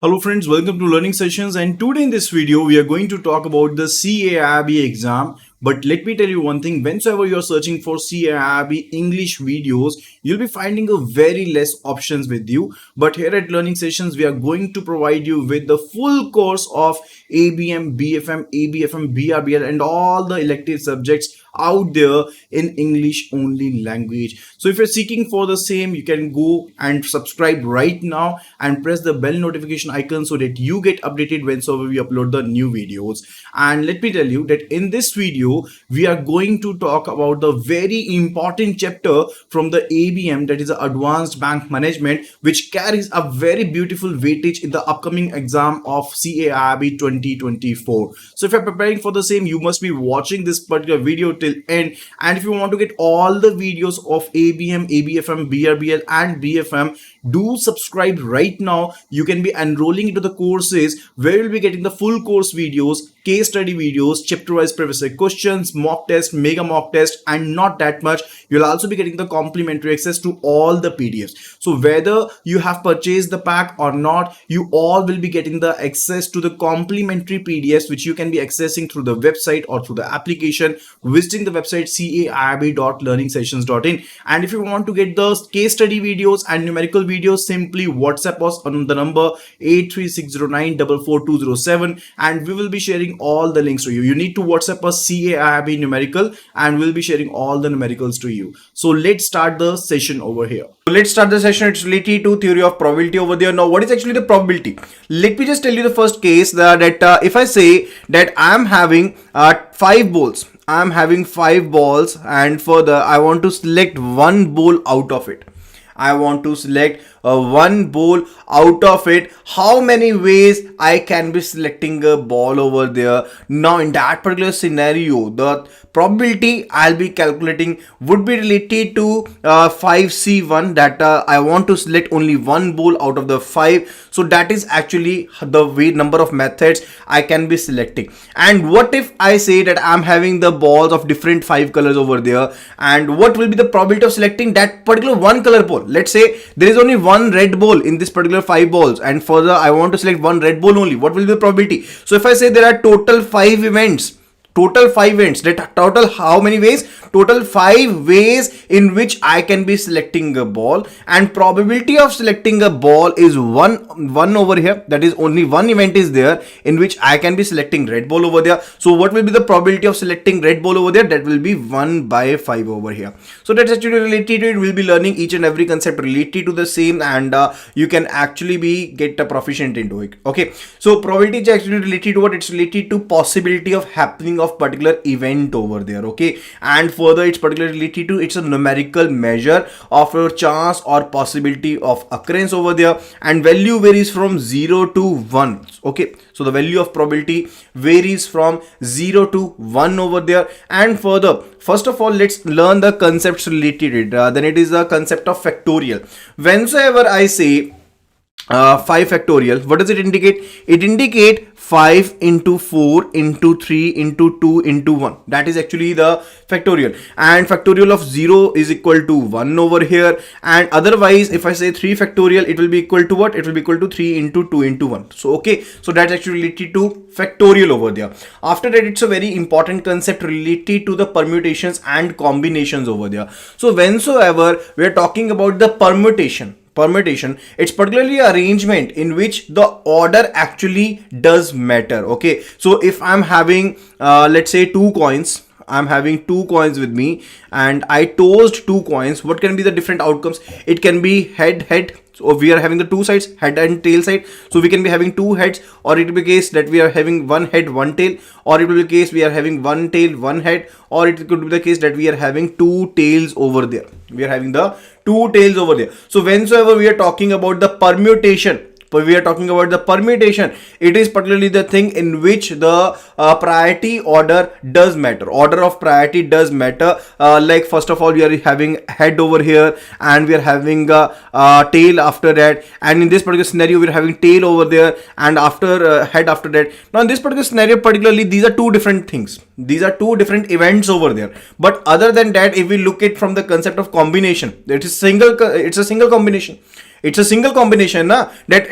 Hello friends, welcome to Learning Sessions, and today in this video we are going to talk about the CAIIB exam. But let me tell you one thing, whenever you are searching for CAIIB English videos, you'll be finding a very less options with you. But here at Learning Sessions, we are going to provide you with the full course of ABM, BFM, ABFM, BRBL and all the elective subjects out there in English only language. So if you're seeking for the same, you can go and subscribe right now and press the bell notification icon so that you get updated whenever we upload the new videos. And let me tell you that in this video we are going to talk about the very important chapter from the ABM, that is the Advanced Bank Management, which carries a very beautiful weightage in the upcoming exam of CAIIB 2024. So if you're preparing for the same, you must be watching this particular video till end. And if you want to get all the videos of ABM, ABFM, BRBL and BFM, do subscribe right now. You can be enrolling into the courses where you'll be getting the full course videos, case study videos, chapter wise previous questions, mock test, mega mock test, and not that much, you'll also be getting the complimentary access to all the PDFs. So whether you have purchased the pack or not, you all will be getting the access to the complimentary PDFs, which you can be accessing through the website or through the application, visiting the website caib.learningsessions.in. And if you want to get the case study videos and numerical videos, simply WhatsApp us on the number 83609442207, and we will be sharing all the links to you. You need to WhatsApp us CAIIB numerical and we'll be sharing all the numericals to you. So let's start the session over here. So let's start the session. It's related to theory of probability over there. Now what is actually the probability? Let me just tell you the first case that if I say that I'm having 5 balls, I'm having 5 balls, and further I want to select one ball out of it. I want to select one ball out of it. How many ways I can be selecting a ball over there? Now in that particular scenario, the probability I'll be calculating would be related to 5C1, that I want to select only one ball out of the 5. So that is actually the way number of methods I can be selecting. And what if I say that I'm having the balls of different 5 colors over there, and what will be the probability of selecting that particular one color ball? Let's say there is only one red ball in this particular 5 balls, and further I want to select one red ball only. What will be the probability? So if I say there are total 5 events, that total how many ways? Total 5 ways in which I can be selecting a ball, and probability of selecting a ball is one over here. That is only one event is there in which I can be selecting red ball over there. So what will be the probability of selecting red ball over there? That will be 1 by 5 over here. So that's actually related to it. We'll be learning each and every concept related to the same, and you can actually be get a proficient into it. Okay, so probability is actually related to what? It's related to possibility of happening of particular event over there. Okay, and further it's particularly related to, it's a numerical measure of a chance or possibility of occurrence over there, and value varies from 0 to 1. Okay, so the value of probability varies from 0 to 1 over there. And further, first of all, let's learn the concepts related to it. Then it is the concept of factorial. Whenever I say 5 factorial, what does it indicate? It indicate 5 into 4 into 3 into 2 into 1. That is actually the factorial. And factorial of 0 is equal to 1 over here. And otherwise, if I say 3 factorial, it will be equal to what? It will be equal to 3 into 2 into 1. So okay, so that's actually related to factorial over there. After that, it's a very important concept related to the permutations and combinations over there. So whenever we are talking about the permutation, it's particularly arrangement in which the order actually does matter. Okay, so if I'm having let's say 2 coins, I'm having 2 coins with me, and I tossed 2 coins. What can be the different outcomes? It can be head. So we are having the 2 sides, head and tail side. So we can be having 2 heads, or it will be the case that we are having 1 head, 1 tail, or it will be the case we are having 1 tail, 1 head, or it could be the case that we are having 2 tails over there. We are having the 2 tails over there. So whenever we are talking about the permutation, it is particularly the thing in which the priority order does matter. Order of priority does matter. Like first of all, we are having head over here, and we are having tail after that. And in this particular scenario, we are having tail over there, and after head after that. Now in this particular scenario, particularly, these are 2 different things. These are 2 different events over there. But other than that, if we look at from the concept of combination, it's a single combination. It's a single combination na, that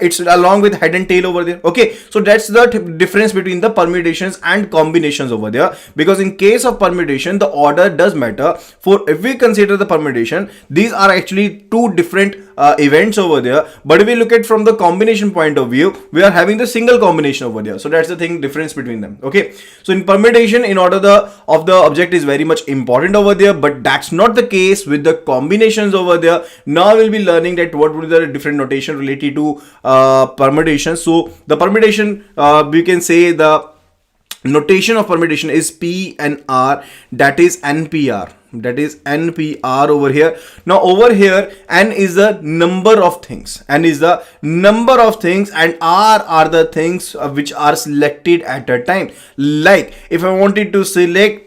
it's along with head and tail over there. Okay, so that's the difference between the permutations and combinations over there, because in case of permutation the order does matter. For if we consider the permutation, these are actually two different events over there, but if we look at from the combination point of view, we are having the single combination over there. So that's the thing, difference between them. Okay, so in permutation, in order of the object is very much important over there, but that's not the case with the combinations over there. Now we'll be learning that what would be the different notation related to permutation. So the permutation, we can say the notation of permutation is P and R, that is NPR. That is NPR over here. Now over here, N is the number of things. N is the number of things, and R are the things which are selected at a time. Like if I wanted to select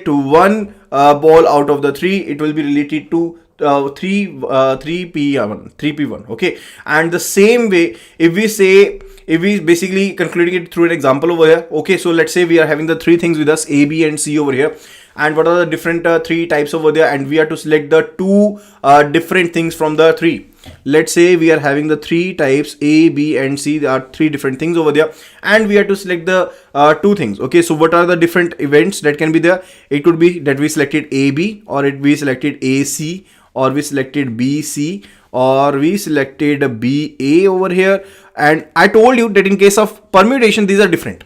one ball out of the 3, it will be related to 3p1. Okay, and the same way, if we basically concluding it through an example over here. Okay, so let's say we are having the 3 things with us, A, B and C over here, and what are the different 3 types over there, and we have to select the 2 different things from the 3. Let's say we are having the 3 types A, B and C. There are 3 different things over there, and we have to select the 2 things. Okay, so what are the different events that can be there? It could be that we selected AB, or we selected AC, or we selected BC, or we selected BA over here. And I told you that in case of permutation, these are different.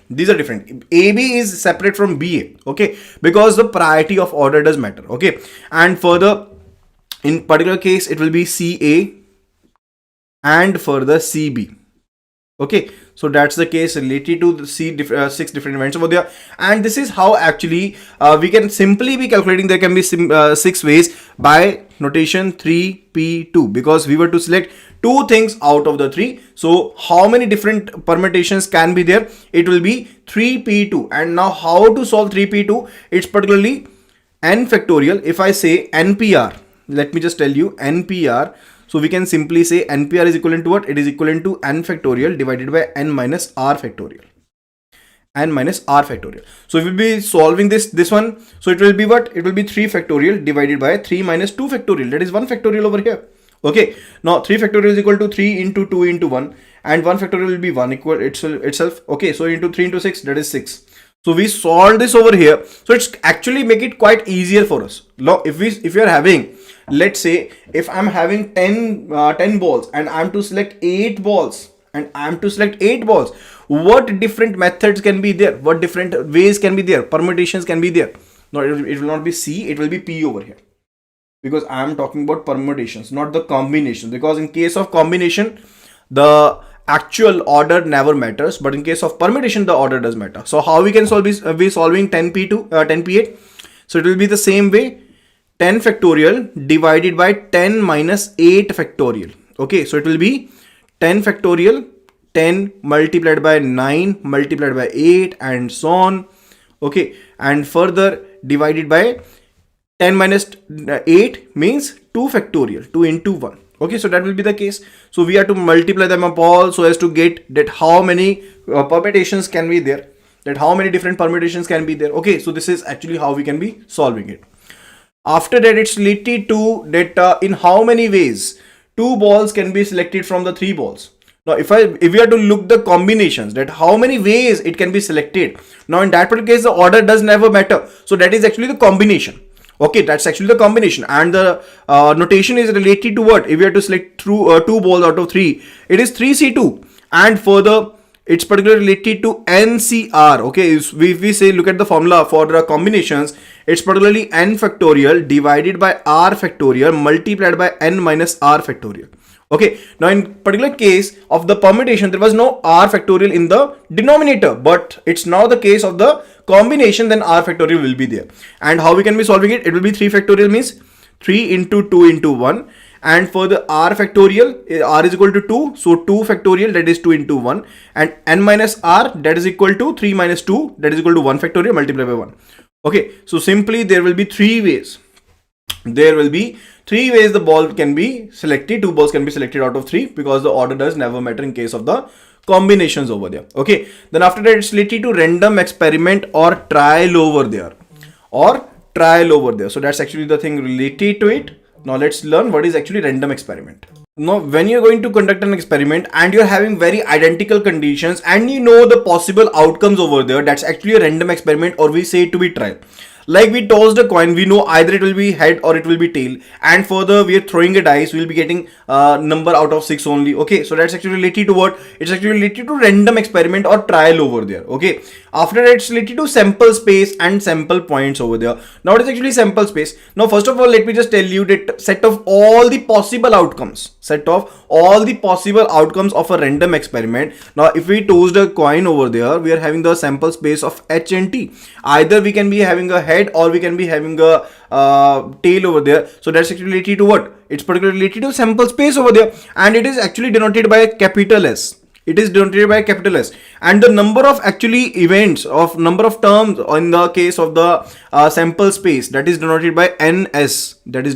AB is separate from BA. Okay, because the priority of order does matter. Okay, and further, in particular case, it will be CA and further CB. Okay, so that's the case related to the 6 different events over there. And this is how actually we can simply be calculating. There can be 6 ways by notation 3p2, because we were to select 2 things out of the 3. So how many different permutations can be there? It will be 3p2. And now how to solve 3p2? It's particularly n factorial. If I say NPR, let me just tell you NPR. So we can simply say NPR is equivalent to what? It is equivalent to n factorial divided by n minus r factorial. N minus r factorial. So if we will be solving this one, so it will be what? It will be 3 factorial divided by 3 minus 2 factorial. That is 1 factorial over here. Okay. Now 3 factorial is equal to 3 into 2 into 1, and 1 factorial will be 1 equal itself. Okay. So into 3 into 6, that is 6. So we solve this over here. So it's actually make it quite easier for us. Now if you are having, let's say if I'm having 10 balls and I'm to select 8 balls, what different methods can be there? What different ways can be there? Permutations can be there. No, it will not be C, it will be P over here, because I am talking about permutations, not the combinations. Because in case of combination, the actual order never matters, but in case of permutation, the order does matter. So how we can solve this? We solving 10p2 10p8. So it will be the same way, 10 factorial divided by 10 minus 8 factorial. Okay, so it will be 10 factorial, 10 multiplied by 9 multiplied by 8 and so on. Okay, and further divided by 10 minus 8 means 2 factorial, 2 into 1. Okay, so that will be the case. So we have to multiply them up all so as to get that how many permutations can be there, that how many different permutations can be there. Okay, so this is actually how we can be solving it. After that, it's related to that in how many ways 2 balls can be selected from the 3 balls. Now if we are to look the combinations, that how many ways it can be selected. Now in that particular case, the order does never matter. So that is actually the combination. Okay, that's actually the combination, and the notation is related to what? If we have to select through 2 balls out of 3, it is 3C2, and further it's particularly related to NCR. Okay, if we say look at the formula for the combinations, it's particularly n factorial divided by r factorial multiplied by n minus r factorial. Okay, now in particular case of the permutation, there was no r factorial in the denominator, but it's now the case of the combination, then r factorial will be there. And how we can be solving it? It will be 3 factorial means 3 into 2 into 1, and for the r factorial, r is equal to 2, so 2 factorial, that is 2 into 1, and n minus r, that is equal to 3 minus 2, that is equal to 1 factorial multiplied by 1. Okay, so simply there will be 3 ways. There will be 3 ways the ball can be selected. 2 balls can be selected out of 3, because the order does never matter in case of the combinations over there. Okay, then after that, it's related to random experiment or trial over there, So that's actually the thing related to it. Now let's learn what is actually random experiment. Now when you're going to conduct an experiment and you're having very identical conditions and you know the possible outcomes over there, that's actually a random experiment, or we say it to be trial. Like we tossed a coin, we know either it will be head or it will be tail, and further we are throwing a dice, we'll be getting number out of 6 only. Okay, so that's actually related to what? It's actually related to random experiment or trial over there. Okay, after that it's related to sample space and sample points over there. Now what is actually sample space? Now first of all, let me just tell you that set of all the possible outcomes, of a random experiment. Now if we tossed a coin over there, we are having the sample space of H and T. Either we can be having a head or we can be having a tail over there. So that's actually related to what? It's particularly related to sample space over there, and it is actually denoted by a capital S. It is denoted by capital S, and the number of actually events of number of terms in the case of the sample space, that is denoted by NS. That is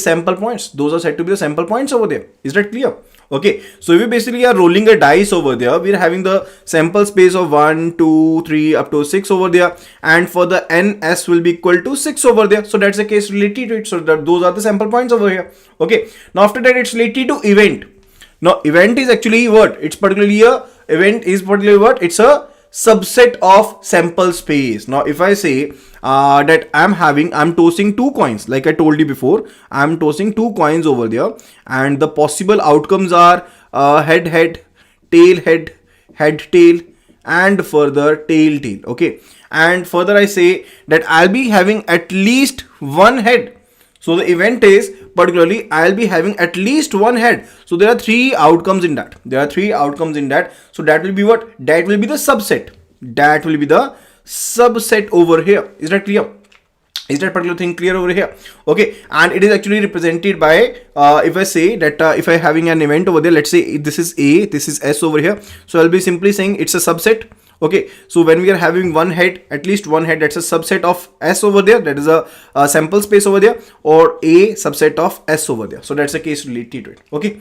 sample points. Those are said to be the sample points over there. Is that clear? Okay, so if we basically are rolling a dice over there, we are having the sample space of 1, 2, 3 up to 6 over there, and for the NS will be equal to 6 over there. So that's the case related to it. So that those are the sample points over here. Okay, now after that it's related to event. Now event is actually what? It's particularly it's a subset of sample space. Now if I say that I'm tossing 2 coins, like I told you before, I'm tossing 2 coins over there, and the possible outcomes are head head, tail head, head tail, and further tail tail. Okay, and further I say that I'll be having at least one head. So the event is particularly I'll be having at least one head. So there are 3 outcomes in that. So that will be what? That will be the subset. Over here. Is that clear? Is that particular thing clear over here? Okay, and it is actually represented by if I say that if I having an event over there, let's say this is A, this is S over here. So I'll be simply saying it's a subset. Okay, so when we are having one head, at least one head, that's a subset of S over there. That is a sample space over there, or A subset of S over there. So that's the case related to it. Okay.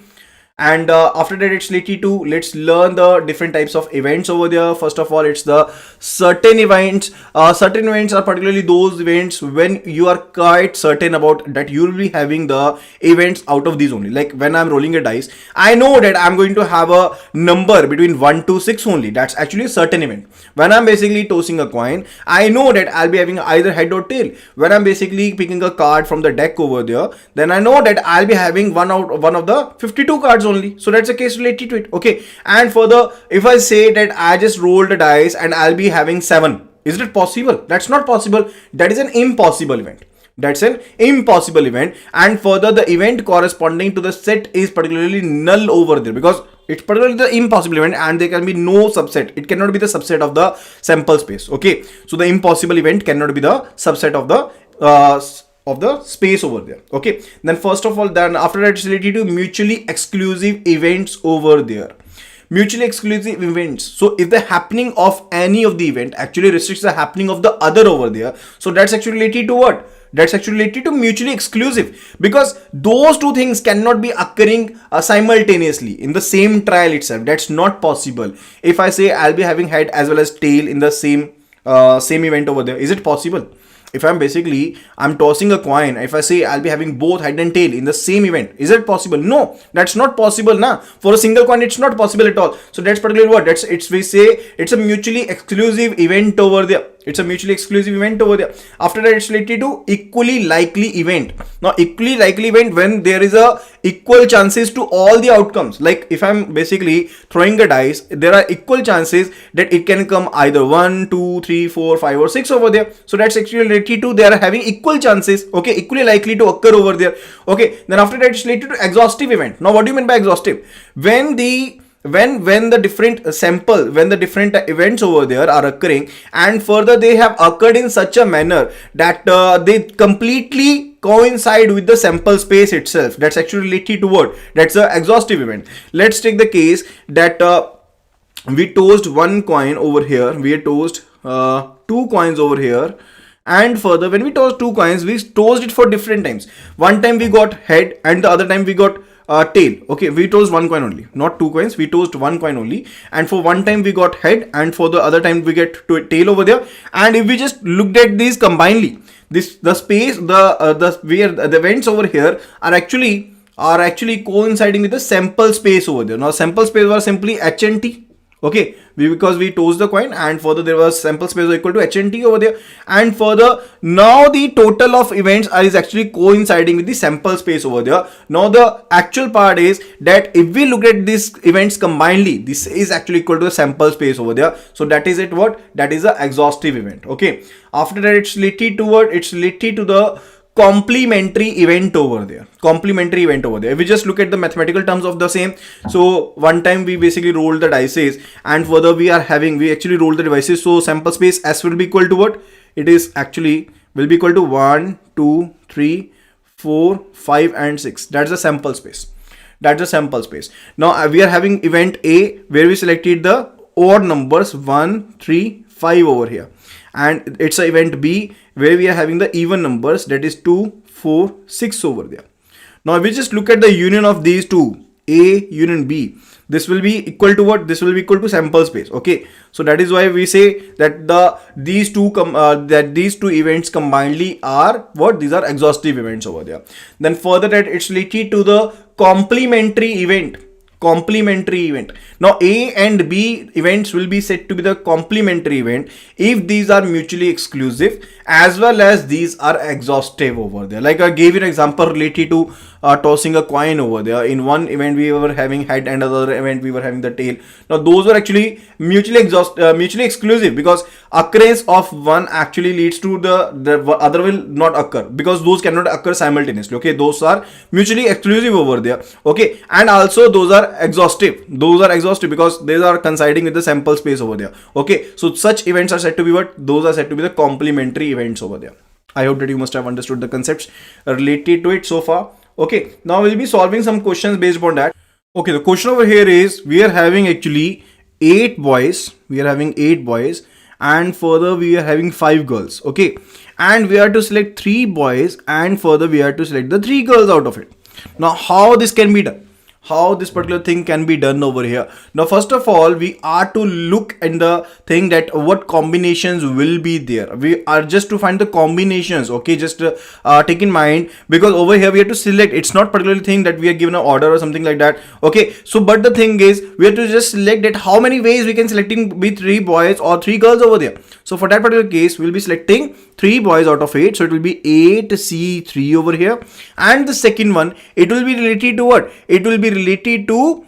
And after that it's related to, let's learn the different types of events over there. First of all, it's the certain events. Certain events are particularly those events when you are quite certain about that you will be having the events out of these only. Like when I'm rolling a dice, I know that I'm going to have a number between 1 to 6 only. That's actually a certain event. When I'm basically tossing a coin, I know that I'll be having either head or tail. When I'm basically picking a card from the deck over there, then I know that I'll be having one of the 52 cards only. So that's a case related to it. Okay, and further, if I say that I just rolled a dice and I'll be having 7, is it possible? That's not possible. That is an impossible event. And further, the event corresponding to the set is particularly null over there, because it's particularly the impossible event and there can be no subset. It cannot be the subset of the sample space. Okay, so the impossible event cannot be the subset of the space over there. Okay, then first of all, then after that it's related to mutually exclusive events over there. Mutually exclusive events. So if the happening of any of the event actually restricts the happening of the other over there, so that's actually related to what? That's actually related to mutually exclusive, because those two things cannot be occurring simultaneously in the same trial itself. That's not possible. If I say I'll be having head as well as tail in the same event over there, is it possible? If I'm tossing a coin, if I say I'll be having both head and tail in the same event, is it possible? No, that's not possible now. For a single coin, it's not possible at all. So that's particularly what? We say it's a mutually exclusive event over there. After that, it's related to equally likely event. Now, equally likely event when there is a equal chances to all the outcomes. Like if I'm basically throwing a dice, there are equal chances that it can come either 1, 2, 3, 4, 5 or 6 over there. So that's actually related to they are having equal chances. Okay, equally likely to occur over there. Okay, then after that it's related to exhaustive event. Now, what do you mean by exhaustive? When the different events over there are occurring, and further they have occurred in such a manner that they completely coincide with the sample space itself. That's actually related to what? That's an exhaustive event. Let's take the case that we tossed one coin over here, we tossed 2 coins over here, and further when we tossed 2 coins, we tossed it for different times. One time we got head and the other time we got tail. Okay, we chose one coin only, not two coins. We chose one coin only, and for one time we got head, and for the other time we get tail over there. And if we just looked at these combinedly, the space, where the events over here are actually coinciding with the sample space over there. Now sample space was simply h and t. Okay, because we chose the coin, and further there was sample space equal to h and t over there, and further now the total of events is actually coinciding with the sample space over there. Now the actual part is that if we look at these events combinedly, this is actually equal to the sample space over there. So that is it. What? That is the exhaustive event. Okay, after that it's related to the complementary event over there. If we just look at the mathematical terms of the same, so one time we basically roll the dices, and further we actually roll the devices. So sample space S will be equal to what? It is actually will be equal to 1, 2, 3, 4, 5 and 6. That's the sample space. Now we are having event A where we selected the odd numbers 1, 3, 5 over here, and it's a event B where we are having the even numbers, that is 2, 4, 6 over there. Now if we just look at the union of these two, A union B, this will be equal to what? This will be equal to sample space. Okay, so that is why we say that these two events combinedly are what? These are exhaustive events over there. Then further that it's related to the complementary event. Now A and B events will be said to be the complementary event if these are mutually exclusive as well as these are exhaustive over there. Like I gave you an example related to tossing a coin over there. In one event we were having head, and another event we were having the tail. Now those were actually mutually exclusive, because occurrence of one actually leads to the other will not occur, because those cannot occur simultaneously. Okay, those are mutually exclusive over there. Okay, and also those are exhaustive because they are coinciding with the sample space over there. Okay, so such events are said to be what? Those are said to be the complementary events over there. I hope that you must have understood the concepts related to it so far. Okay, now we'll be solving some questions based upon that. Okay, the question over here is, we are having actually 8 boys, and further we are having 5 girls. Okay, and we are to select 3 boys, and further we are to select the 3 girls out of it. Now how this can be done? How this particular thing can be done over here? Now first of all, we are to look in the thing that what combinations will be there. We are just to find the combinations. Okay, just take in mind, because over here we have to select. It's not particularly thing that we are given an order or something like that. Okay, so but the thing is, we have to just select that how many ways we can selecting be 3 boys or 3 girls over there. So for that particular case, we'll be selecting 3 boys out of 8. So it will be 8C3 over here. And the second one, it will be related to what? It will be related to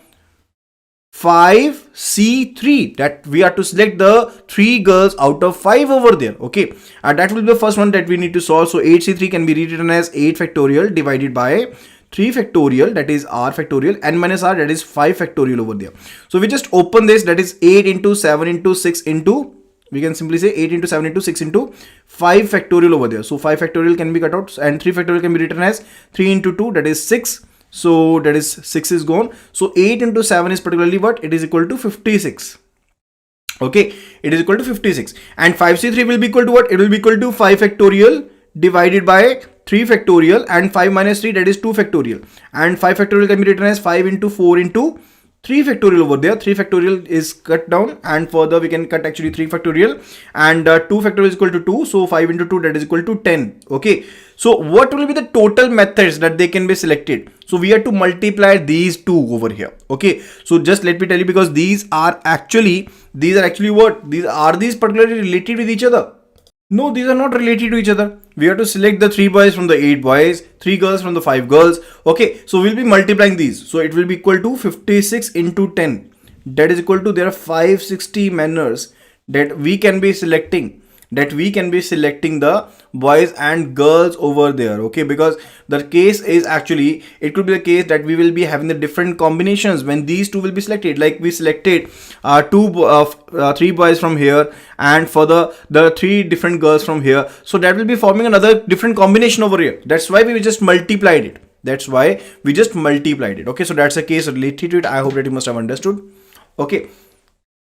5C3, that we are to select the 3 girls out of 5 over there. Okay, and that will be the first one that we need to solve. So 8C3 can be rewritten as 8 factorial divided by 3 factorial, that is r factorial, n minus r, that is 5 factorial over there. So we just open this, that is 8 into 7 into 6 into, we can simply say 8 into 7 into 6 into 5 factorial over there. So 5 factorial can be cut out, and 3 factorial can be written as 3 into 2, that is 6. So that is 6 is gone. So 8 into 7 is particularly what? It is equal to 56. Okay, it is equal to 56. And 5C3 will be equal to what? It will be equal to 5 factorial divided by 3 factorial, and 5 minus 3, that is 2 factorial. And 5 factorial can be written as 5 into 4 into 3 factorial over there. 3 factorial is cut down, and further we can cut actually 3 factorial, and 2 factorial is equal to 2. So 5 into 2, that is equal to 10. Okay, so what will be the total methods that they can be selected? So we have to multiply these two over here. Okay, so just let me tell you, because these are actually what? These particularly related with each other? No, these are not related to each other. We have to select the 3 boys from the 8 boys, 3 girls from the 5 girls. Okay, so we'll be multiplying these. So it will be equal to 56 into 10. That is equal to, there are 560 manners that we can be selecting. The boys and girls over there. Okay, because the case is actually, it could be the case that we will be having the different combinations when these two will be selected. Like we selected 3 boys from here, and for the 3 different girls from here. So that will be forming another different combination over here. That's why we just multiplied it. Okay, so that's a case related to it. I hope that you must have understood. Okay.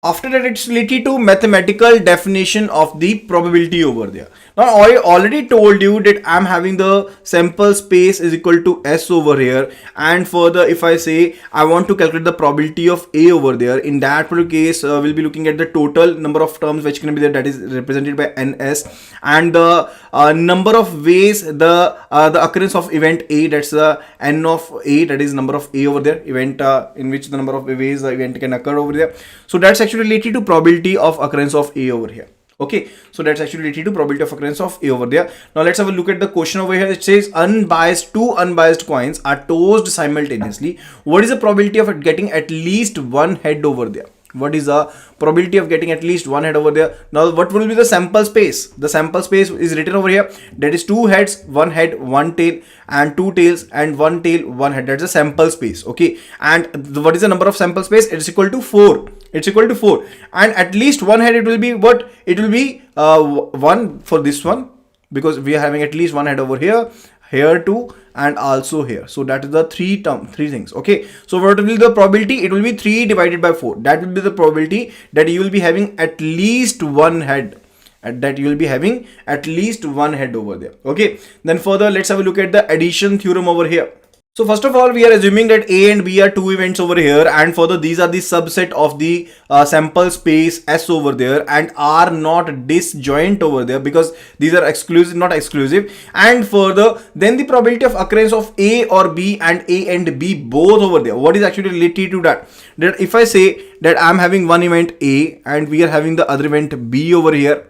After that, it's related to mathematical definition of the probability over there. Now, I already told you that I'm having the sample space is equal to S over here. And further, if I say I want to calculate the probability of A over there, in that particular case, we'll be looking at the total number of terms which can be there, that is represented by NS, and the number of ways the occurrence of event A, that's the N of A, that is number of A over there, event in which the number of ways the event can occur over there. So that's actually related to probability of occurrence of A over here. Okay, so that's actually related to probability of occurrence of A over there. Now let's have a look at the question over here. It says two unbiased coins are tossed simultaneously. What is the probability of getting at least one head over there? What is the probability of getting at least one head over there? Now what will be the sample space? The sample space is written over here, that is two heads, one head, one tail, and two tails, and one tail, one head. That's the sample space. Okay, and what is the number of sample space? It's equal to 4. It's equal to 4, and at least one head, it will be what? It will be 1 for this one, because we are having at least one head over here, here too, and also here. So that is the three things. Okay, so what will be the probability? It will be 3 divided by 4. That will be the probability that you will be having at least one head, and that you will be having at least one head over there. Okay, then further, let's have a look at the addition theorem over here. So first of all, we are assuming that A and B are two events over here, and further these are the subset of the sample space S over there, and are not disjoint over there, because these are exclusive, not exclusive. And further, then the probability of occurrence of A or B and A and B both over there. What is actually related to that? That if I say that I'm having one event A and we are having the other event B over here,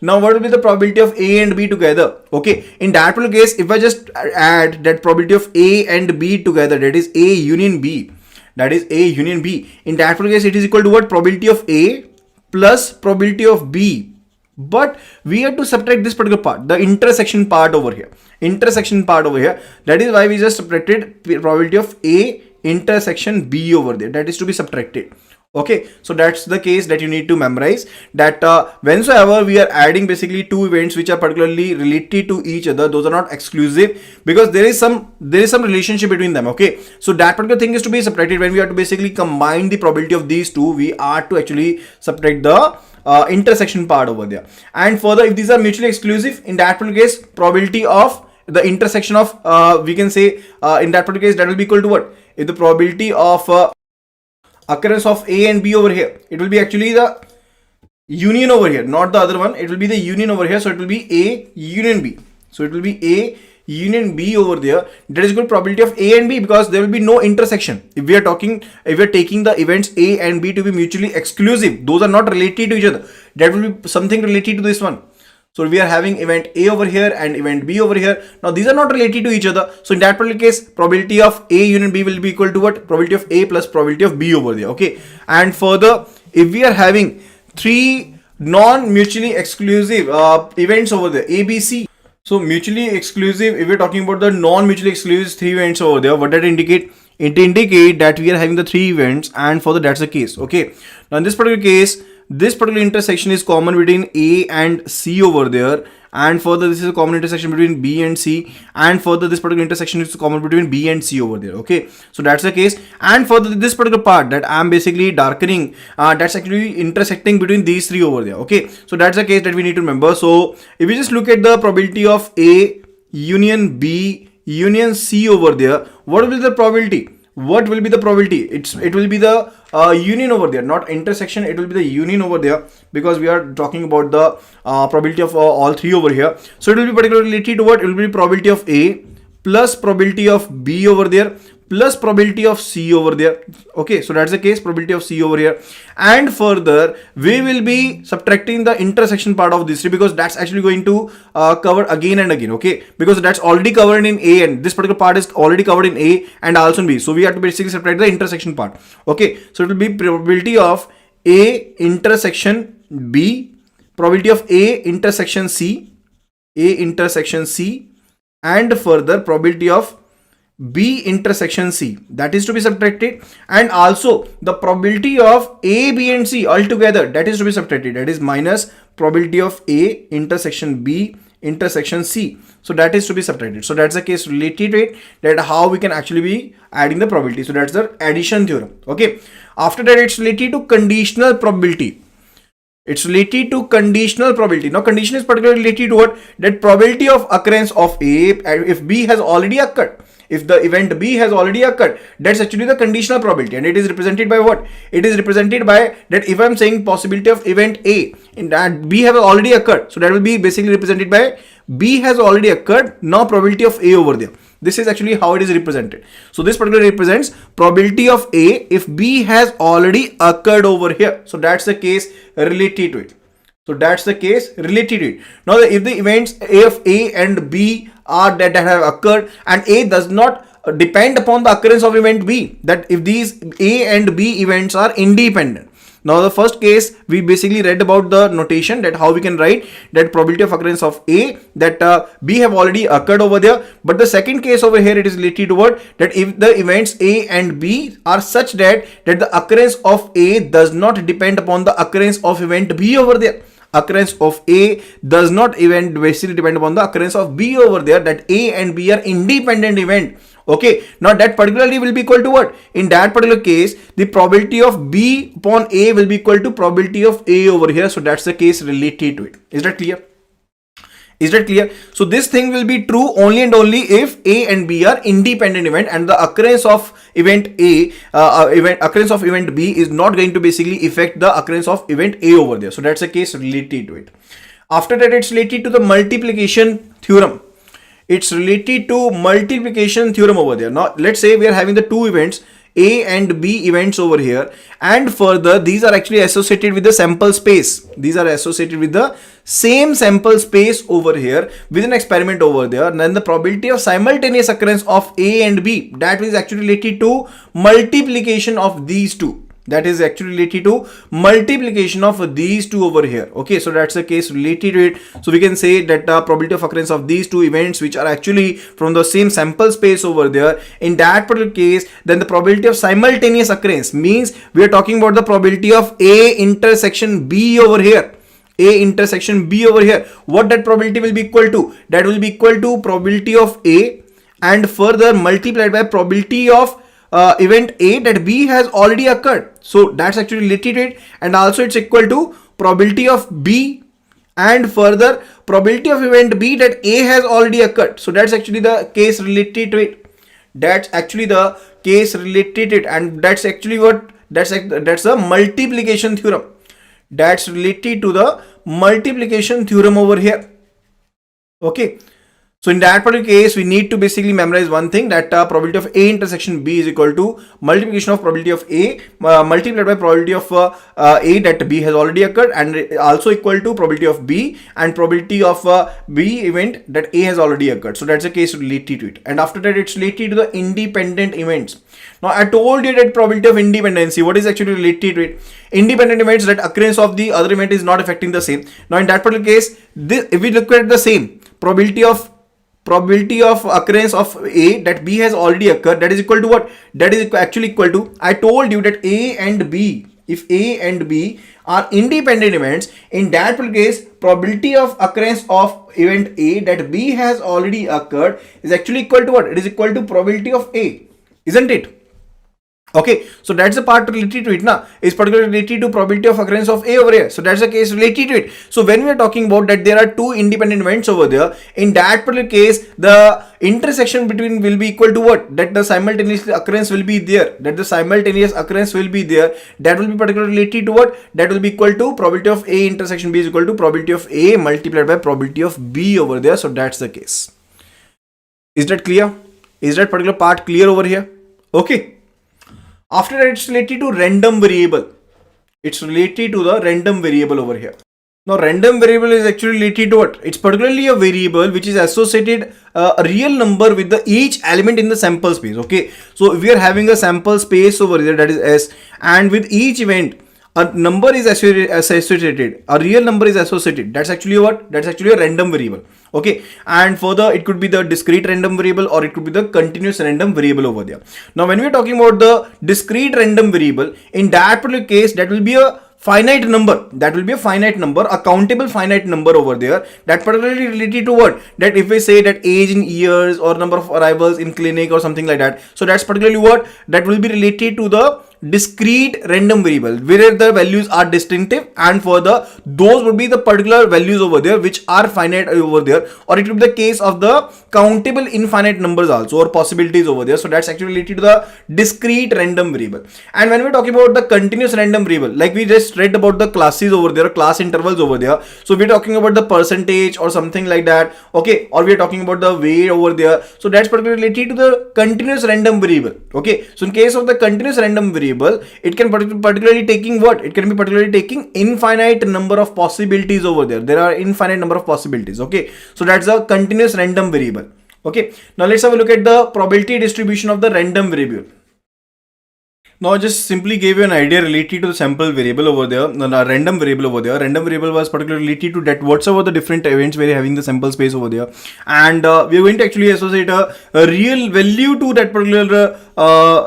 now what will be the probability of A and B together? Okay, in that particular case, if I just add that probability of A and B together, that is A union B, in that particular case, it is equal to what? Probability of A plus probability of B. But we have to subtract this particular part, the intersection part over here. That is why we just subtracted probability of A intersection B over there. That is to be subtracted. Okay, so that's the case that you need to memorize, that whensoever we are adding basically two events which are particularly related to each other, those are not exclusive, because there is some relationship between them. Okay, so that particular thing is to be subtracted. When we are to basically combine the probability of these two, we are to actually subtract the intersection part over there. And further, if these are mutually exclusive, in that particular case, probability of the intersection of we can say in that particular case, that will be equal to what? If the probability of occurrence of A and B over here, it will be actually the union over here, not the other one. It will be the union over here, so it will be A union B. So it will be A union B over there. That is good probability of A and B, because there will be no intersection. If we are taking the events A and B to be mutually exclusive, those are not related to each other. That will be something related to this one. So we are having event A over here and event B over here. Now these are not related to each other. So in that particular case, probability of A union B will be equal to what? Probability of A plus probability of B over there. Okay. And further, if we are having three non-mutually exclusive events over there, A, B, C. So mutually exclusive, if we're talking about the non-mutually exclusive three events over there, what does it indicate? It indicates that we are having the three events, and further that's the case. Okay. Now in this particular case, this particular intersection is common between A and C over there, and further this is a common intersection between B and C, and further this particular intersection is common between B and C over there. Okay, so that's the case. And further this particular part that I'm basically darkening, that's actually intersecting between these three over there. Okay, so that's the case that we need to remember. So if we just look at the probability of A union B union C over there, what will be the probability? What will be the probability? It will be the union over there, not intersection. It will be the union over there, because we are talking about the probability of all three over here. So it will be particularly related to what? It will be probability of A plus probability of B over there plus probability of C over there. Okay, so that's the case, probability of C over here. And further, we will be subtracting the intersection part of this three, because that's actually going to cover again and again. Okay, because that's already covered in A, and this particular part is already covered in A and also in B. So we have to basically subtract the intersection part. Okay, so it will be probability of A intersection B, probability of A intersection C, and further probability of B intersection C, that is to be subtracted, and also the probability of A, B and C altogether, that is to be subtracted, that is minus probability of A intersection B intersection C. So that is to be subtracted. So that's the case related to it, that how we can actually be adding the probability. So that's the addition theorem. Okay. After that, it's related to conditional probability. It's related to conditional probability. Now, condition is particularly related to what? That probability of occurrence of A if B has already occurred. If the event B has already occurred, that's actually the conditional probability, and it is represented by what? It is represented by that if I'm saying possibility of event A in that B have already occurred, so that will be basically represented by B has already occurred, now probability of A over there. This is actually how it is represented. So this particularly represents probability of A if B has already occurred over here. So that's the case related to it. So that's the case related to it. Now, if the events of A and B are that have occurred, and A does not depend upon the occurrence of event B, that if these A and B events are independent. Now, the first case we basically read about the notation, that how we can write that probability of occurrence of A, that B have already occurred over there. But the second case over here, it is related to what? That if the events A and B are such that the occurrence of A does not depend upon the occurrence of event B over there. Occurrence of A does not even basically depend upon the occurrence of B over there, that A and B are independent event. Okay, now that particularly will be equal to what? In that particular case, the probability of B upon A will be equal to probability of A over here. So that's the case related to it. Is that clear? Is that clear? So this thing will be true only and only if A and B are independent event, and the occurrence of event A, occurrence of event B is not going to basically affect the occurrence of event A over there. So that's the case related to it. After that, it's related to the multiplication theorem. It's related to multiplication theorem over there. Now, let's say we are having the two events, A and B events over here, and further these are actually associated with the sample space. These are associated with the same sample space over here with an experiment over there. And then the probability of simultaneous occurrence of A and B, that is actually related to multiplication of these two. That is actually related to multiplication of these two over here. Okay, so that's the case related to it. So we can say that the probability of occurrence of these two events, which are actually from the same sample space over there, in that particular case, then the probability of simultaneous occurrence means we are talking about the probability of A intersection B over here. A intersection B over here. What that probability will be equal to? That will be equal to probability of A and further multiplied by probability of event A that B has already occurred. So that's actually related to it, and also it's equal to probability of B and further probability of event B that A has already occurred. So that's actually the case related to it. That's actually the case related to it, and that's actually what that's the multiplication theorem. That's related to the multiplication theorem over here. Okay. So in that particular case, we need to basically memorize one thing, that probability of A intersection B is equal to multiplication of probability of A multiplied by probability of A that B has already occurred, and also equal to probability of B and probability of B event that A has already occurred. So that's the case related to it. And after that, it's related to the independent events. Now I told you that probability of independency, what is actually related to it? Independent events, that occurrence of the other event is not affecting the same. Now in that particular case, if we look at the same probability of occurrence of A that B has already occurred, that is equal to what? That is actually equal to, I told you that A and B, if A and B are independent events, in that case probability of occurrence of event A that B has already occurred is actually equal to what? It is equal to probability of A, isn't it? Okay, so that's the part related to it now, is particularly related to probability of occurrence of A over here. So that's the case related to it. So when we are talking about that there are two independent events over there, in that particular case the intersection between will be equal to what? That the simultaneous occurrence will be there. That the simultaneous occurrence will be there. That will be particularly related to what? That will be equal to probability of A intersection B is equal to probability of A multiplied by probability of B over there. So that's the case. Is that clear? Is that particular part clear over here? Okay. After that, it's related to random variable. It's related to the random variable over here. Now, random variable is actually related to what? It's particularly a variable which is associated a real number with the each element in the sample space. Okay. So, if we are having a sample space over here, that is S, and with each event, a number is associated, a real number is associated. That's actually what? That's actually a random variable. Okay, and further it could be the discrete random variable, or it could be the continuous random variable over there. Now when we are talking about the discrete random variable, in that particular case that will be a finite number, that will be a finite number, a countable finite number over there, that particularly related to what, that if we say that age in years or number of arrivals in clinic or something like that, so that's particularly what, that will be related to the discrete random variable where the values are distinctive, and further those would be the particular values over there which are finite over there, or it will be the case of the countable infinite numbers also, or possibilities over there. So that's actually related to the discrete random variable. And when we're talking about the continuous random variable, like we just read about the classes over there, class intervals over there, so we're talking about the percentage or something like that, okay, or we're talking about the weight over there, so that's particularly related to the continuous random variable. Okay, so in case of the continuous random variable, it can particularly taking what, it can be particularly taking infinite number of possibilities over there. There are infinite number of possibilities. Okay, so that's a continuous random variable. Okay, now let's have a look at the probability distribution of the random variable. Now I just simply gave you an idea related to the sample variable over there, the random variable over there. Random variable was particularly related to that whatsoever the different events where you're having the sample space over there, and we're going to actually associate a real value to that particular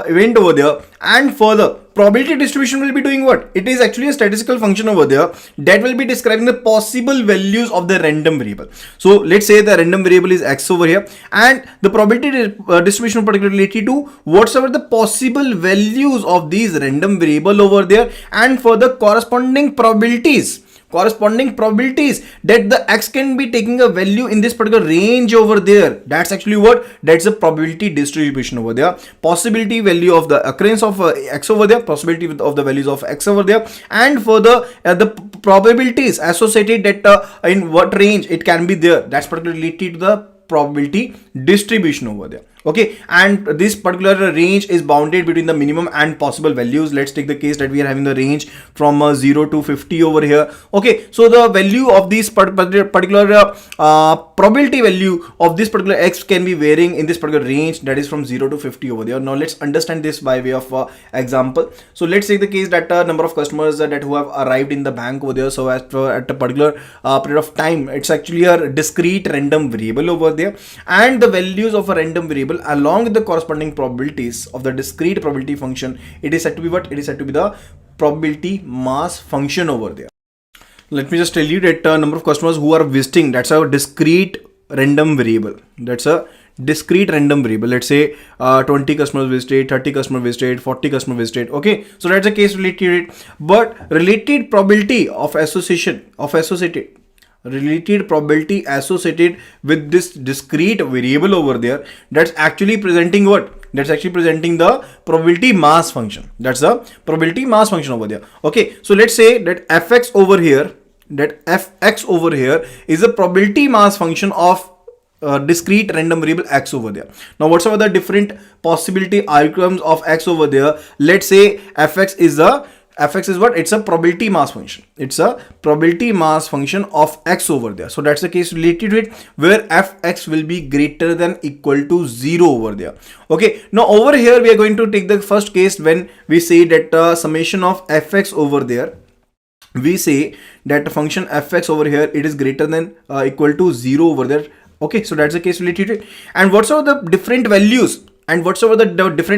event over there. And further, probability distribution will be doing what? It is actually a statistical function over there that will be describing the possible values of the random variable. So let's say the random variable is x over here, and the probability distribution particularly related to whatsoever the possible values of these random variable over there, and for the corresponding probabilities that the x can be taking a value in this particular range over there. That's actually what, that's a probability distribution over there. Possibility value of the occurrence of x over there, possibility of the values of x over there, and further the probabilities associated that in what range it can be there. That's particularly related to the probability distribution over there. Okay, and this particular range is bounded between the minimum and possible values. Let's take the case that we are having the range from 0 to 50 over here. Okay, so the value of this particular probability value of this particular x can be varying in this particular range, that is from 0 to 50 over there. Now let's understand this by way of example. So let's take the case that number of customers that who have arrived in the bank over there. So at a particular period of time, it's actually a discrete random variable over there, and the values of a random variable along with the corresponding probabilities of the discrete probability function, it is said to be what? It is said to be the probability mass function over there. Let me just tell you that number of customers who are visiting, that's a discrete random variable. That's a discrete random variable. Let's say 20 customers visited, 30 customers visited, 40 customers visited. Okay, so that's a case related to it. But related probability associated with this discrete variable over there, that's actually presenting what? That's actually presenting the probability mass function. That's the probability mass function over there. Okay, so let's say that fx over here, is a probability mass function of discrete random variable x over there. Now whatsoever the different possibility outcomes of x over there, let's say fx is what? It's a probability mass function. It's a probability mass function of x over there. So that's the case related to it where fx will be greater than equal to 0 over there. Okay, now over here we are going to take the first case when we say that summation of fx over there, we say that the function fx over here, it is greater than equal to 0 over there. Okay, so that's the case related to it. And whatsoever the different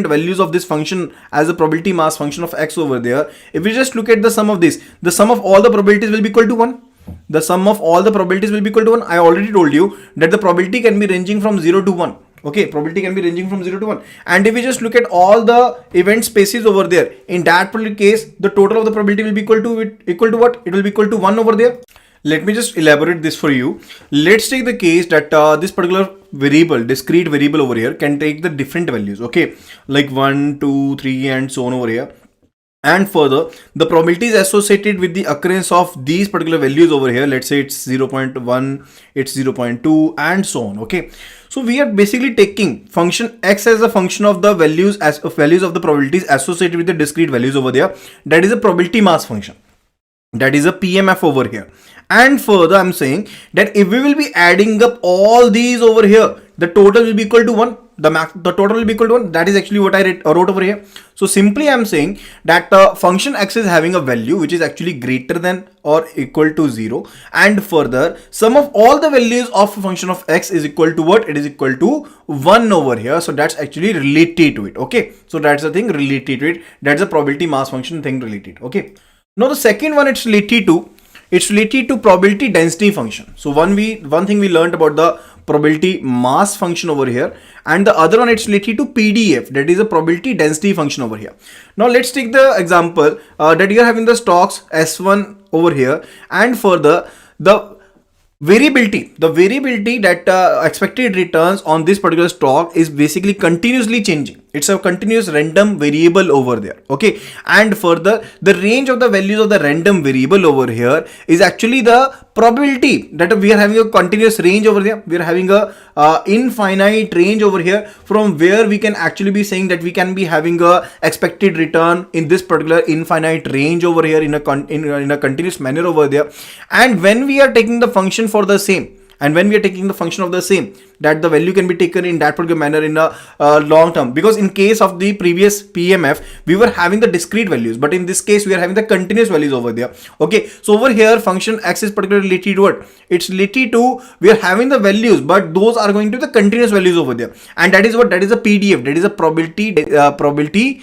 values of this function as a probability mass function of x over there, if we just look at the sum of this, the sum of all the probabilities will be equal to 1. The sum of all the probabilities will be equal to 1. I already told you that the probability can be ranging from 0 to 1. Okay, probability can be ranging from 0 to 1. And if we just look at all the event spaces over there, in that particular case, the total of the probability will be equal to what? It will be equal to 1 over there. Let me just elaborate this for you. Let's take the case that this particular variable, discrete variable over here, can take the different values. Okay, like 1, 2, 3 and so on over here. And further, the probabilities associated with the occurrence of these particular values over here, let's say it's 0.1, it's 0.2 and so on. Okay, so we are basically taking function x as a function of the values of the probabilities associated with the discrete values over there. That is a probability mass function. That is a PMF over here. And further, I'm saying that if we will be adding up all these over here, the total will be equal to 1. The total will be equal to 1. That is actually what I wrote over here. So simply I'm saying that function x is having a value which is actually greater than or equal to 0. And further, sum of all the values of a function of x is equal to what? It is equal to 1 over here. So that's actually related to it. Okay, so that's the thing related to it. That's a probability mass function thing related. Okay. Now the second one, it's related to probability density function. So one thing we learned about the probability mass function over here, and the other one, it's related to PDF, that is a probability density function over here. Now let's take the example that you are having the stocks S1 over here, and for the variability that expected returns on this particular stock is basically continuously changing. It's a continuous random variable over there. Okay, and further, the range of the values of the random variable over here is actually the probability that we are having a continuous range over there. We are having a infinite range over here, from where we can actually be saying that we can be having a expected return in this particular infinite range over here in a continuous manner over there. And when we are taking the function for the same, and when we are taking the function of the same, that the value can be taken in that particular manner in a long term, because in case of the previous PMF we were having the discrete values, but in this case we are having the continuous values over there. Okay, so over here function x is particularly related to what? It's related to, we are having the values, but those are going to the continuous values over there, and that is what? That is a PDF, that is a probability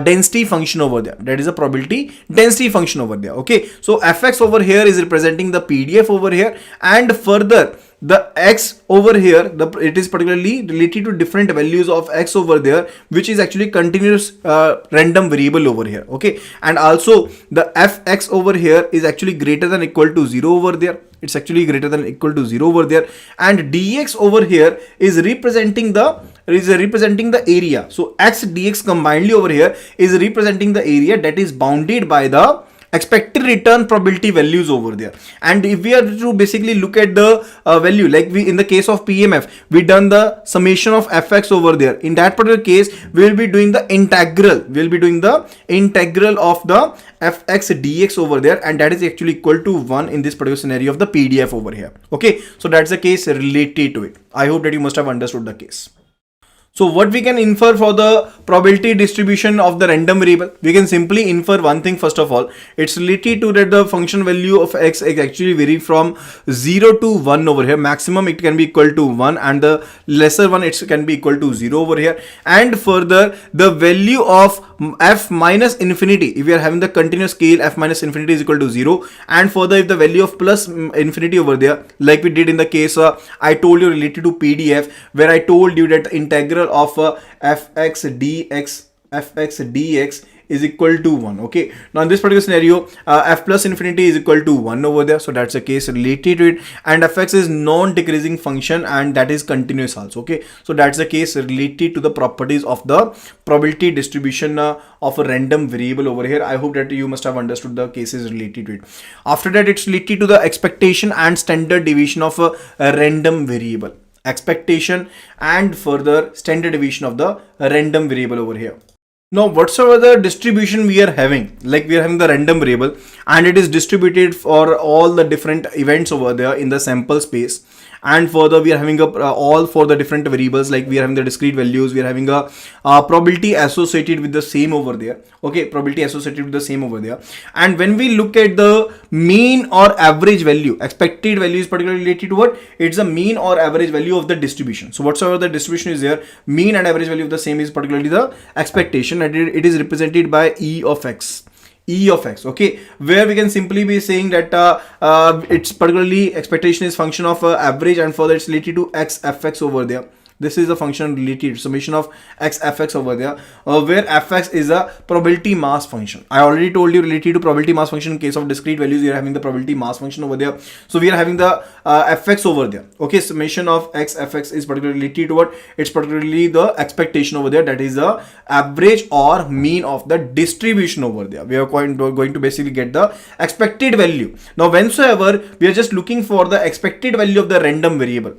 density function over there. That is a probability density function over there. Okay, so fx over here is representing the PDF over here, and further the x over here, it is particularly related to different values of x over there, which is actually continuous random variable over here. Okay, and also the fx over here is actually greater than equal to 0 over there. It's actually greater than equal to 0 over there, and dx over here is representing the area. So x dx combinedly over here is representing the area that is bounded by the expected return probability values over there. And if we are to basically look at the value, like we in the case of PMF, we done the summation of fx over there. In that particular case, we will be doing the integral. We will be doing the integral of the fx dx over there, and that is actually equal to 1 in this particular scenario of the PDF over here. Okay, so that's the case related to it. I hope that you must have understood the case. So what we can infer for the probability distribution of the random variable? We can simply infer one thing. First of all, it's related to that the function value of x is actually vary from 0 to 1 over here. Maximum it can be equal to 1, and the lesser one it can be equal to 0 over here. And further, the value of f minus infinity, if we are having the continuous scale, f minus infinity is equal to 0. And further, if the value of plus infinity over there, like we did in the case I told you related to PDF, where I told you that the integral of fx dx is equal to 1. Okay, now in this particular scenario, f plus infinity is equal to 1 over there, so that's a case related to it. And fx is non-decreasing function, and that is continuous also. Okay, so that's the case related to the properties of the probability distribution of a random variable over here. I hope that you must have understood the cases related to it. After that, it's related to the expectation and standard deviation of a random variable. Expectation and further standard deviation of the random variable over here. Now whatsoever the distribution we are having, like we are having the random variable and it is distributed for all the different events over there in the sample space, and further we are having all for the different variables, like we are having the discrete values, we are having a probability associated with the same over there. Okay, probability associated with the same over there. And when we look at the mean or average value, expected value is particularly related to what? It's the mean or average value of the distribution. So whatsoever the distribution is there, mean and average value of the same is particularly the expectation, and it is represented by E of x. Okay, where we can simply be saying that it's particularly expectation is function of average, and further it's related to x fx over there. This is a function related summation of x fx over there, where fx is a probability mass function. I already told you related to probability mass function. In case of discrete values, we are having the probability mass function over there. So we are having the fx over there. Okay, summation of x fx is particularly related to what? It's particularly the expectation over there. That is the average or mean of the distribution over there. We are going to basically get the expected value. Now, whensoever we are just looking for the expected value of the random variable,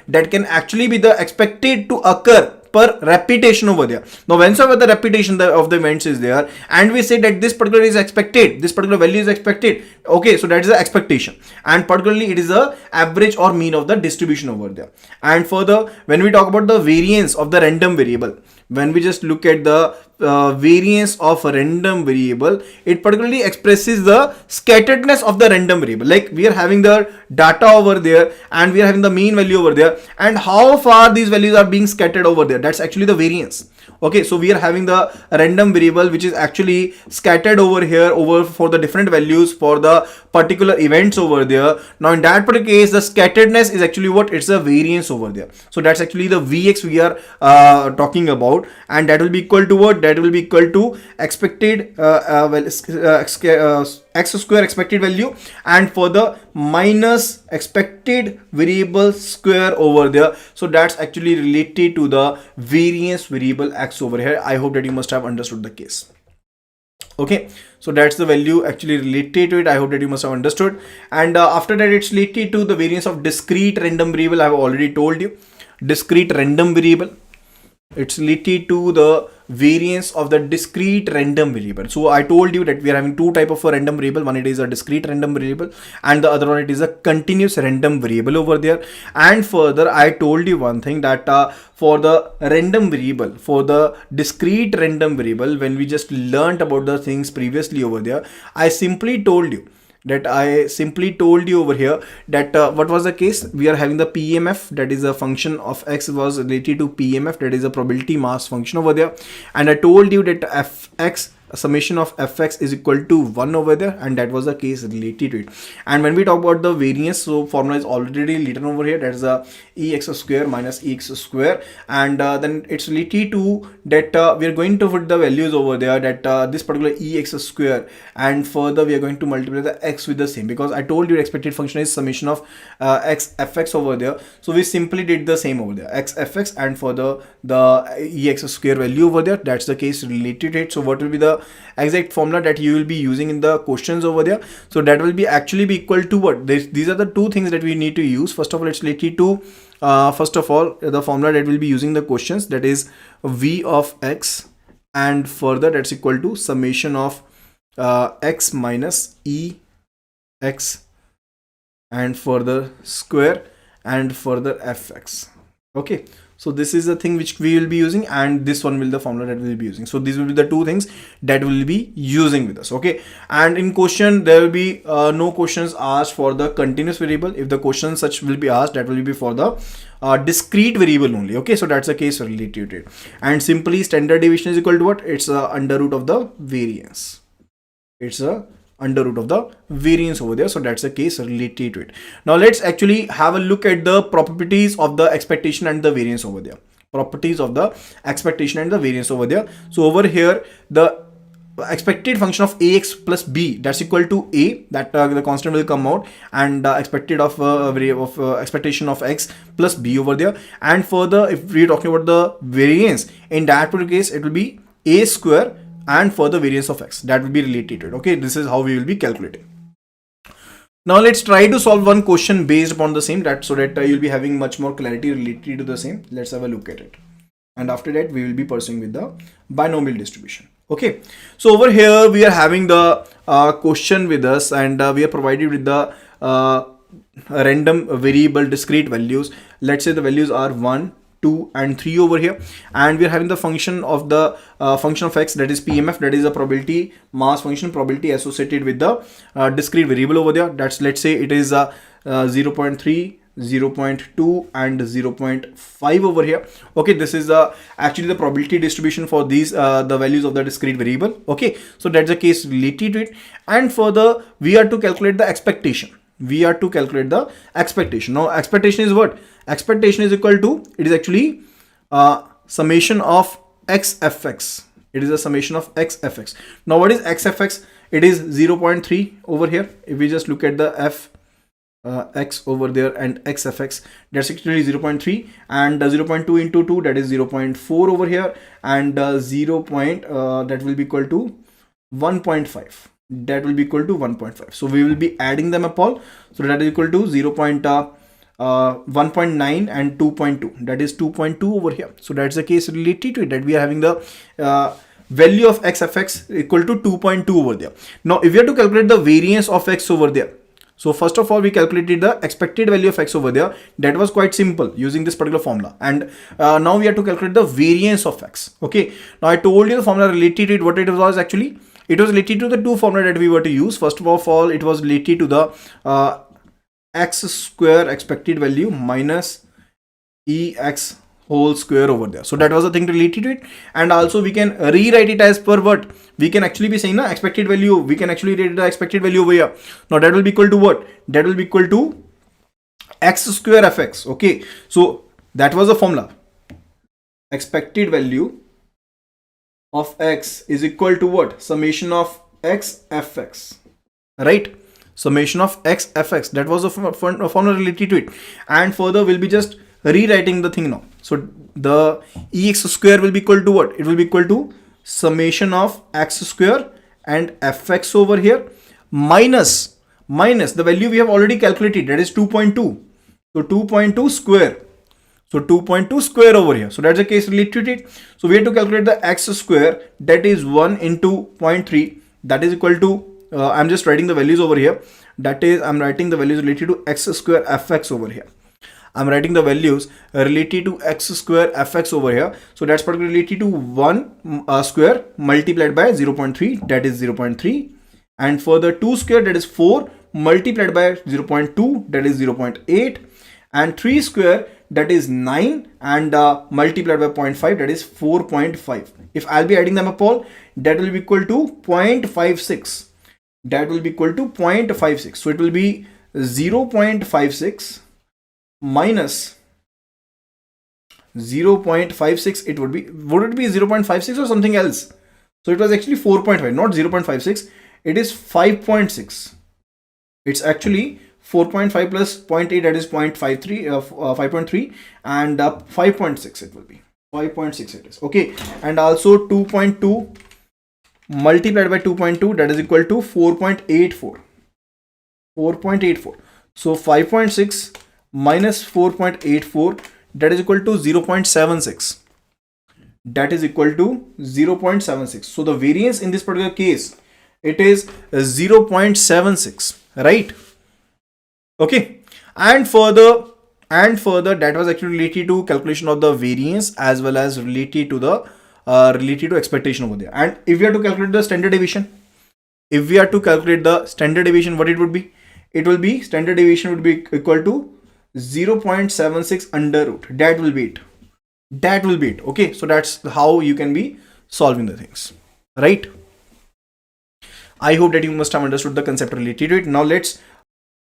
that can actually be the expected to occur per repetition over there. Now, whensoever the repetition of the events is there, and we say that this particular is expected, this particular value is expected. Okay, so that is the expectation, and particularly it is the average or mean of the distribution over there. And further, when we talk about the variance of the random variable, when we just look at the variance of a random variable, it particularly expresses the scatteredness of the random variable. Like we are having the data over there, and we are having the mean value over there, and how far these values are being scattered over there. That's actually the variance. Okay, so we are having the random variable which is actually scattered over here over for the different values for the particular events over there. Now in that particular case, the scatteredness is actually what? It's a variance over there. So that's actually the Vx we are talking about, and that will be equal to what? That will be equal to expected x square expected value, and for the minus expected variable square over there. So that's actually related to the variance variable x over here. I hope that you must have understood the case. Okay, so that's the value actually related to it. I hope that you must have understood. And after that, it's related to the variance of discrete random variable. I have already told you, discrete random variable, it's related to the variance of the discrete random variable. So I told you that we are having two type of a random variable. One, it is a discrete random variable, and the other one, it is a continuous random variable over there. And further, I told you one thing, that for the random variable, for the discrete random variable, when we just learned about the things previously over there, I simply told you over here that what was the case? We are having the PMF, that is a function of x was related to PMF, that is a probability mass function over there. And I told you that fx, summation of fx is equal to 1 over there, and that was the case related to it. And when we talk about the variance, so formula is already written over here, that is a ex square minus ex square, and then it's related to that we are going to put the values over there, that this particular ex square, and further we are going to multiply the x with the same, because I told you expected function is summation of x fx over there. So we simply did the same over there, x fx, and for the ex square value over there, that's the case related to it. So what will be the exact formula that you will be using in the questions over there? So that will be actually be equal to what? These are the two things that we need to use. First of all, it's related to first of all, the formula that will be using the questions, that is v of x, and further that's equal to summation of x minus e x, and further square, and further fx. Okay, so this is the thing which we will be using, and this one will be the formula that we will be using. So these will be the two things that we will be using with us. Okay, and in question there will be no questions asked for the continuous variable. If the question such will be asked, that will be for the discrete variable only. Okay, so that's the case related to it. And simply standard deviation is equal to what? It's a under root of the variance. It's a under root of the variance over there. So that's the case related to it. Now let's actually have a look at the properties of the expectation and the variance over there. Properties of the expectation and the variance over there. So over here, the expected function of ax plus b, that's equal to a, that the constant will come out, and expected of expectation of x plus b over there. And further, if we're talking about the variance, in that particular case, it will be a square, and further variance of x, that will be related to it. Okay, this is how we will be calculating. Now let's try to solve one question based upon the same, that so that you'll be having much more clarity related to the same. Let's have a look at it, and after that we will be pursuing with the binomial distribution. Okay, so over here we are having the question with us, and we are provided with the random variable discrete values. Let's say the values are 1, 2 and 3 over here, and we are having the function of the function of x, that is PMF, that is a probability mass function, probability associated with the discrete variable over there. That's, let's say it is 0.3, 0.2 and 0.5 over here. Okay, this is actually the probability distribution for these the values of the discrete variable. Okay, so that's the case related to it. And further, we are to calculate the expectation. We are to calculate the expectation. Now expectation is what? Expectation is equal to, it is actually summation of x fx. It is a summation of x fx. Now what is x fx? It is 0.3 over here. If we just look at the f x over there and x fx, that's actually 0.3, and 0.2 into 2, that is 0.4 over here, and that will be equal to 1.5. That will be equal to 1.5. So we will be adding them up all. So that is equal to 1.9 and 2.2. That is 2.2 over here. So that's the case related to it, that we are having the value of x fx equal to 2.2 over there. Now if we have to calculate the variance of x over there, so first of all we calculated the expected value of x over there. That was quite simple using this particular formula, and now we have to calculate the variance of x. Okay, now I told you the formula related to it. What it was actually? It was related to the two formula that we were to use. First of all, it was related to the x square expected value minus ex whole square over there. So that was the thing related to it. And also we can rewrite it as per what? We can actually be saying na expected value. We can actually write the expected value over here. Now that will be equal to what? That will be equal to x square fx. Okay. So that was the formula. Expected value of x is equal to what? Summation of x fx. Right? Summation of x fx. That was the formula related to it. And further we'll be just rewriting the thing now. So the ex square will be equal to what? It will be equal to summation of x square and fx over here minus the value we have already calculated, that is 2.2. So 2.2 square. So 2.2 square over here. So that's the case related to it. So we have to calculate the x square, that is 1 into 0.3, that is equal to I'm just writing the values over here. That is, I'm writing the values related to x square fx over here. I'm writing the values related to x square fx over here. So that's particularly related to 1 square multiplied by 0.3, that is 0.3. And for the 2 square, that is 4 multiplied by 0.2, that is 0.8. And 3 square, that is 9, and multiplied by 0.5, that is 4.5. If I'll be adding them up all, that will be equal to 0.56. That will be equal to 0.56. So it will be 0.56 minus 0.56. It would be 0.56 or something else? So it was actually 4.5, not 0.56. It is 5.6. It's actually 4.5 plus 0.8, that is 0.53, 5.3, and 5.6 it will be. 5.6 it is. Okay. And also 2.2 multiplied by 2.2, that is equal to 4.84. 4.84. So 5.6 minus 4.84, that is equal to 0.76. That is equal to 0.76. So the variance in this particular case, it is 0.76, right? Okay. And further that was actually related to calculation of the variance as well as related to the expectation over there. And if we are to calculate the standard deviation, what it would be? It will be, standard deviation would be equal to 0.76 under root. That will be it. Okay. So that's how you can be solving the things, right? I hope that you must have understood the concept related to it. Now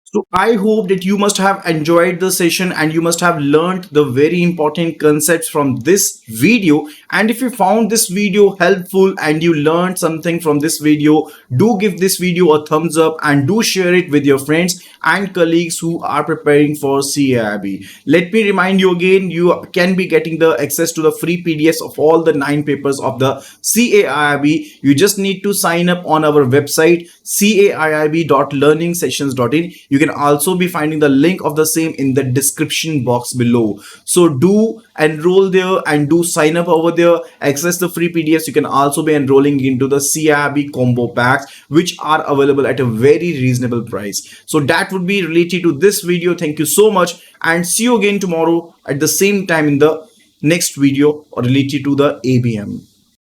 So I hope that you must have enjoyed the session and you must have learned the very important concepts from this video. And if you found this video helpful and you learned something from this video, do give this video a thumbs up and do share it with your friends and colleagues who are preparing for CAIIB. Let me remind you again, you can be getting the access to the free PDFs of all the 9 papers of the CAIIB. You just need to sign up on our website caiib.learningsessions.in. You can also be finding the link of the same in the description box below. So do enroll there and do sign up over there, access the free PDFs. You can also be enrolling into the CAIIB combo packs, which are available at a very reasonable price. So that would be related to this video. Thank you so much and see you again tomorrow at the same time in the next video related to the ABM.